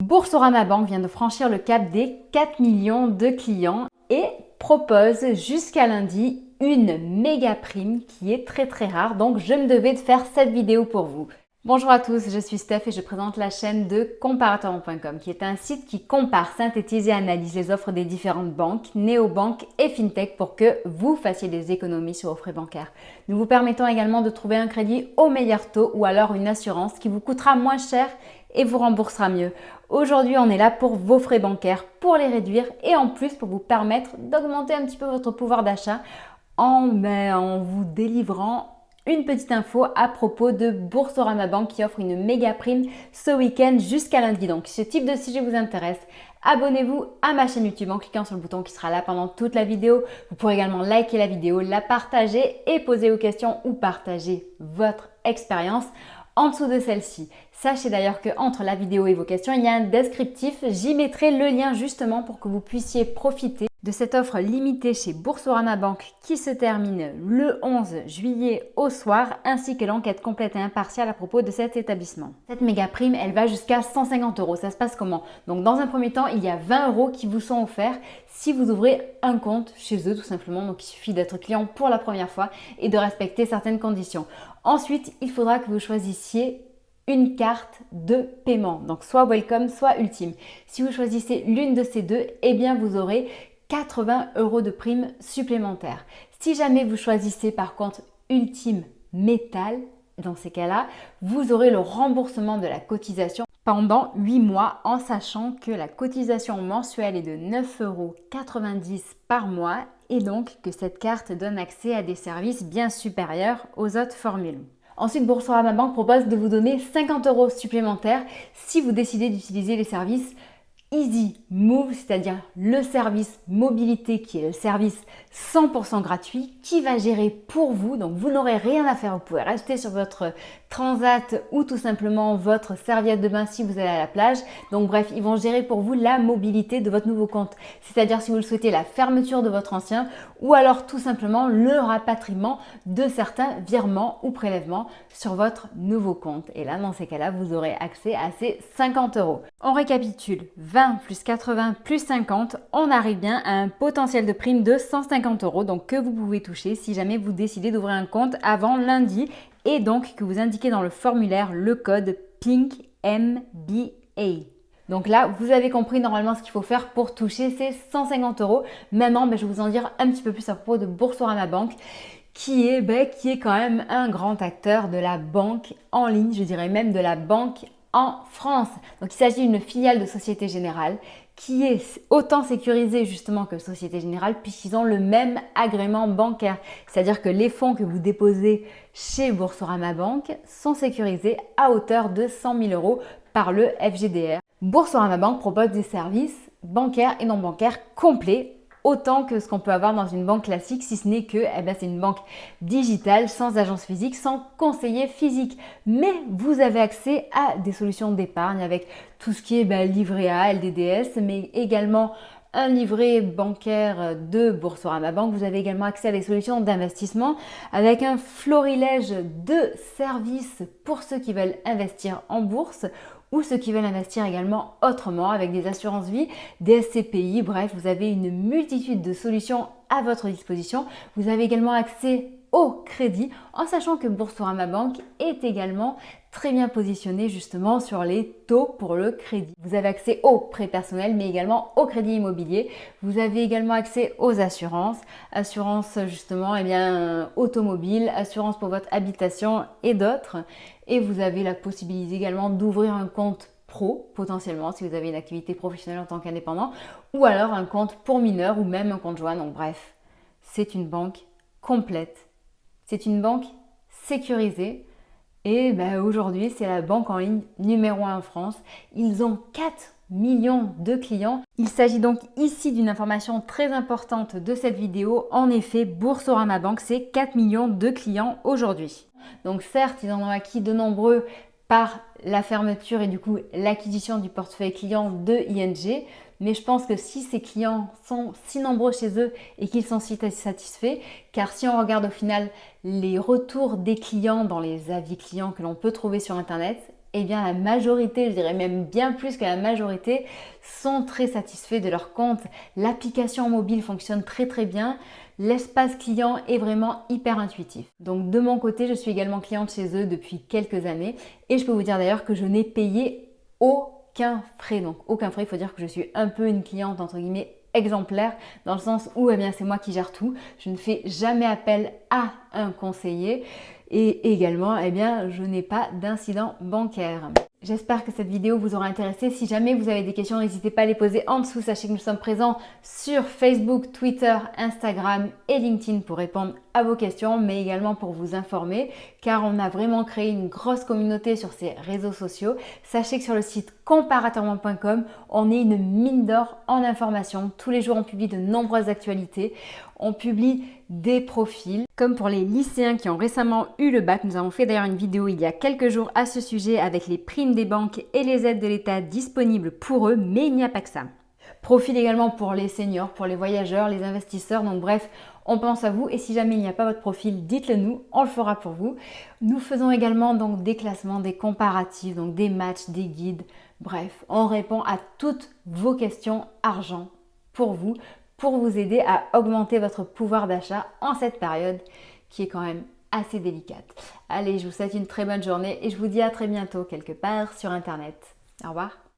Boursorama Bank vient de franchir le cap des 4 millions de clients et propose jusqu'à lundi une méga prime qui est très rare. Donc je me devais de faire cette vidéo pour vous. Bonjour à tous, je suis Steph et je présente la chaîne de comparateur.com qui est un site qui compare, synthétise et analyse les offres des différentes banques, néobanques et fintech pour que vous fassiez des économies sur vos frais bancaires. Nous vous permettons également de trouver un crédit au meilleur taux ou alors une assurance qui vous coûtera moins cher et vous remboursera mieux. Aujourd'hui, on est là pour vos frais bancaires, pour les réduire et en plus pour vous permettre d'augmenter un petit peu votre pouvoir d'achat en vous délivrant une petite info à propos de Boursorama Bank qui offre une méga prime ce week-end jusqu'à lundi. Donc, si ce type de sujet vous intéresse, abonnez-vous à ma chaîne YouTube en cliquant sur le bouton qui sera là pendant toute la vidéo. Vous pourrez également liker la vidéo, la partager et poser vos questions ou partager votre expérience en dessous de celle-ci. Sachez d'ailleurs qu'entre la vidéo et vos questions, il y a un descriptif. J'y mettrai le lien justement pour que vous puissiez profiter de cette offre limitée chez Boursorama Bank qui se termine le 11 juillet au soir, ainsi que l'enquête complète et impartiale à propos de cet établissement. Cette méga prime, elle va jusqu'à 150 €. Ça se passe comment? Donc dans un premier temps, il y a 20 € qui vous sont offerts si vous ouvrez un compte chez eux tout simplement. Donc il suffit d'être client pour la première fois et de respecter certaines conditions. Ensuite, il faudra que vous choisissiez une carte de paiement, donc soit Welcome, soit Ultime. Si vous choisissez l'une de ces deux, eh bien vous aurez 80 € de prime supplémentaire. Si jamais vous choisissez par contre Ultime Métal, dans ces cas-là, vous aurez le remboursement de la cotisation pendant 8 mois en sachant que la cotisation mensuelle est de 9,90 € par mois et donc que cette carte donne accès à des services bien supérieurs aux autres formules. Ensuite, Boursorama Bank propose de vous donner 50 € supplémentaires si vous décidez d'utiliser les services Easy Move, c'est-à-dire le service mobilité qui est le service 100% gratuit qui va gérer pour vous. Donc vous n'aurez rien à faire, vous pouvez rester sur votre transat ou tout simplement votre serviette de bain si vous allez à la plage. Donc bref, ils vont gérer pour vous la mobilité de votre nouveau compte. C'est-à-dire si vous le souhaitez, la fermeture de votre ancien ou alors tout simplement le rapatriement de certains virements ou prélèvements sur votre nouveau compte. Et là, dans ces cas-là, vous aurez accès à ces 50 €. On récapitule, 20 plus 80 plus 50, on arrive bien à un potentiel de prime de 150 €, donc que vous pouvez toucher si jamais vous décidez d'ouvrir un compte avant lundi et donc que vous indiquez dans le formulaire le code PINKMBA. Donc là, vous avez compris normalement ce qu'il faut faire pour toucher ces 150 €. Maintenant, je vais vous en dire un petit peu plus à propos de Boursorama Bank qui est quand même un grand acteur de la banque en ligne, je dirais même de la banque en France. Donc il s'agit d'une filiale de Société Générale qui est autant sécurisée justement que Société Générale puisqu'ils ont le même agrément bancaire. C'est-à-dire que les fonds que vous déposez chez Boursorama Bank sont sécurisés à hauteur de 100 000 € par le FGDR. Boursorama Bank propose des services bancaires et non bancaires complets autant que ce qu'on peut avoir dans une banque classique, si ce n'est que c'est une banque digitale, sans agence physique, sans conseiller physique. Mais vous avez accès à des solutions d'épargne avec tout ce qui est livret A, LDDS, mais également un livret bancaire de Boursorama Bank. Vous avez également accès à des solutions d'investissement avec un florilège de services pour ceux qui veulent investir en bourse ou ceux qui veulent investir également autrement avec des assurances vie, des SCPI, bref, vous avez une multitude de solutions à votre disposition. Vous avez également accès au crédit en sachant que Boursorama Bank est également très bien positionné justement sur les taux pour le crédit. Vous avez accès au prêt personnel mais également au crédit immobilier. Vous avez également accès aux assurances, assurance justement automobile, assurance pour votre habitation et d'autres. Et vous avez la possibilité également d'ouvrir un compte pro potentiellement si vous avez une activité professionnelle en tant qu'indépendant ou alors un compte pour mineurs ou même un compte joint. Donc bref, c'est une banque complète. C'est une banque sécurisée et aujourd'hui, c'est la banque en ligne numéro 1 en France. Ils ont 4 millions de clients. Il s'agit donc ici d'une information très importante de cette vidéo. En effet, Boursorama Bank, c'est 4 millions de clients aujourd'hui. Donc certes, ils en ont acquis de nombreux par la fermeture et du coup l'acquisition du portefeuille client de ING. Mais je pense que si ces clients sont si nombreux chez eux et qu'ils sont si satisfaits, car si on regarde au final les retours des clients dans les avis clients que l'on peut trouver sur Internet, eh bien la majorité, je dirais même bien plus que la majorité, sont très satisfaits de leur compte. L'application mobile fonctionne très très bien. L'espace client est vraiment hyper intuitif. Donc de mon côté, je suis également cliente chez eux depuis quelques années et je peux vous dire d'ailleurs que je n'ai payé aucun frais. Donc aucun frais, il faut dire que je suis un peu une cliente entre guillemets exemplaire dans le sens où eh bien, c'est moi qui gère tout. Je ne fais jamais appel à un conseiller et également eh bien, je n'ai pas d'incident bancaire. J'espère que cette vidéo vous aura intéressé. Si jamais vous avez des questions, n'hésitez pas à les poser en dessous. Sachez que nous sommes présents sur Facebook, Twitter, Instagram et LinkedIn pour répondre à vos questions, mais également pour vous informer, car on a vraiment créé une grosse communauté sur ces réseaux sociaux. Sachez que sur le site comparateurement.com, on est une mine d'or en informations. Tous les jours, on publie de nombreuses actualités. On publie des profils. Comme pour les lycéens qui ont récemment eu le bac, nous avons fait d'ailleurs une vidéo il y a quelques jours à ce sujet avec les primes des banques et les aides de l'État disponibles pour eux, mais il n'y a pas que ça. Profil également pour les seniors, pour les voyageurs, les investisseurs, donc bref, on pense à vous et si jamais il n'y a pas votre profil, dites-le nous, on le fera pour vous. Nous faisons également donc des classements, des comparatifs, donc des matchs, des guides, bref, on répond à toutes vos questions argent pour vous aider à augmenter votre pouvoir d'achat en cette période qui est quand même assez délicate. Allez, je vous souhaite une très bonne journée et je vous dis à très bientôt quelque part sur Internet. Au revoir.